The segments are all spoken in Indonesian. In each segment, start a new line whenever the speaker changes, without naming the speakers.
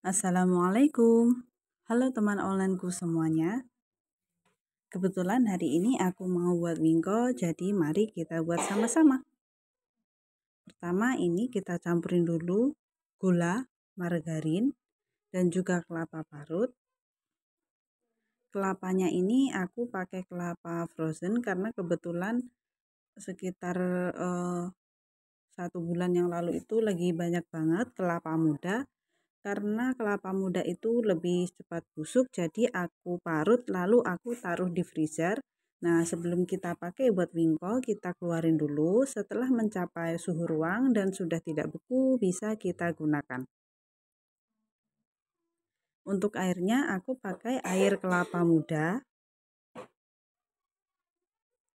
Assalamualaikum. Halo teman onlineku semuanya. Kebetulan hari ini aku mau buat wingko, jadi mari kita buat sama-sama. Pertama ini kita campurin dulu gula, margarin, dan juga kelapa parut. Kelapanya ini aku pakai kelapa frozen karena kebetulan sekitar 1 bulan yang lalu itu lagi banyak banget kelapa muda. Karena kelapa muda itu lebih cepat busuk, jadi aku parut lalu aku taruh di freezer. Nah, sebelum kita pakai buat wingko, kita keluarin dulu. Setelah mencapai suhu ruang dan sudah tidak beku, bisa kita gunakan. Untuk airnya, aku pakai air kelapa muda.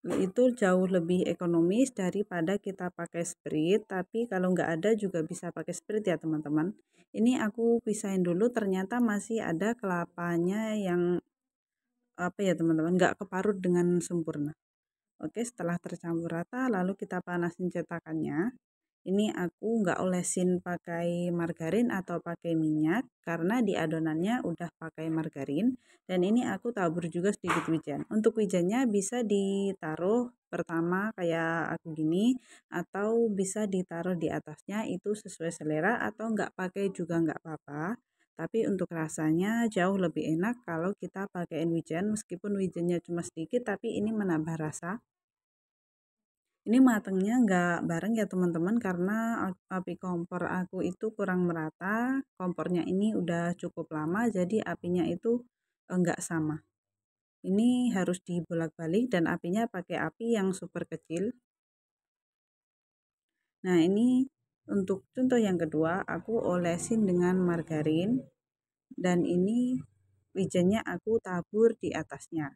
Itu jauh lebih ekonomis daripada kita pakai spirit, tapi kalau nggak ada juga bisa pakai spirit ya teman-teman. Ini aku pisahin dulu, ternyata masih ada kelapanya yang apa ya teman-teman, nggak keparut dengan sempurna. Oke, setelah tercampur rata lalu kita panasin cetakannya. Ini aku nggak olesin pakai margarin atau pakai minyak karena di adonannya udah pakai margarin. Dan ini aku tabur juga sedikit wijen. Untuk wijennya bisa ditaruh pertama kayak aku gini, atau bisa ditaruh di atasnya, itu sesuai selera, atau nggak pakai juga nggak apa-apa. Tapi untuk rasanya jauh lebih enak kalau kita pakaiin wijen, meskipun wijennya cuma sedikit tapi ini menambah rasa. Ini matangnya nggak bareng ya teman-teman karena api kompor aku itu kurang merata. Kompornya ini udah cukup lama jadi apinya itu nggak sama. Ini harus dibolak-balik dan apinya pakai api yang super kecil. Nah, ini untuk contoh yang kedua aku olesin dengan margarin dan ini wijennya aku tabur di atasnya.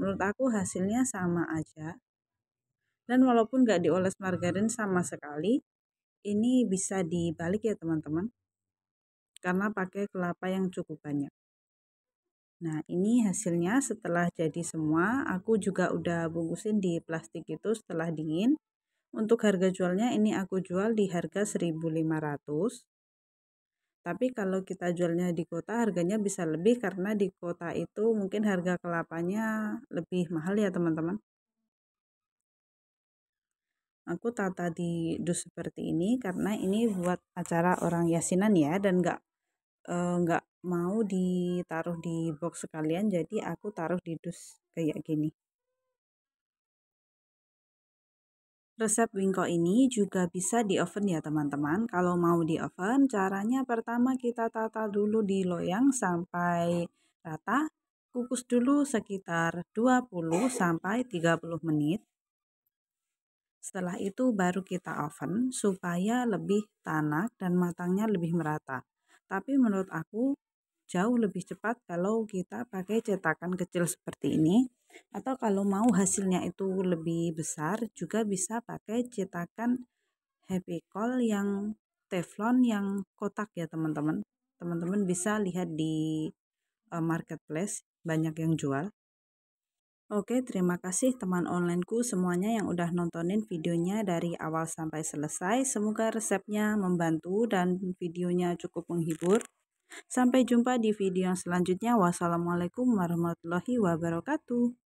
Menurut aku hasilnya sama aja. Dan walaupun nggak dioles margarin sama sekali, ini bisa dibalik ya teman-teman, karena pakai kelapa yang cukup banyak. Nah, ini hasilnya setelah jadi semua. Aku juga udah bungkusin di plastik itu setelah dingin. Untuk harga jualnya ini aku jual di harga 1.500. Tapi kalau kita jualnya di kota harganya bisa lebih karena di kota itu mungkin harga kelapanya lebih mahal ya teman-teman. Aku tata di dus seperti ini karena ini buat acara orang yasinan ya, dan nggak mau ditaruh di box sekalian, jadi aku taruh di dus kayak gini. Resep wingko ini juga bisa di oven ya teman-teman. Kalau mau di oven, caranya pertama kita tata dulu di loyang sampai rata. Kukus dulu sekitar 20-30 menit. Setelah itu baru kita oven supaya lebih tanak dan matangnya lebih merata. Tapi menurut aku jauh lebih cepat kalau kita pakai cetakan kecil seperti ini. Atau kalau mau hasilnya itu lebih besar juga bisa pakai cetakan Happy Call yang teflon yang kotak ya teman-teman. Teman-teman bisa lihat di marketplace, banyak yang jual. Oke, terima kasih teman onlineku semuanya yang udah nontonin videonya dari awal sampai selesai. Semoga resepnya membantu dan videonya cukup menghibur. Sampai jumpa di video yang selanjutnya. Wassalamualaikum warahmatullahi wabarakatuh.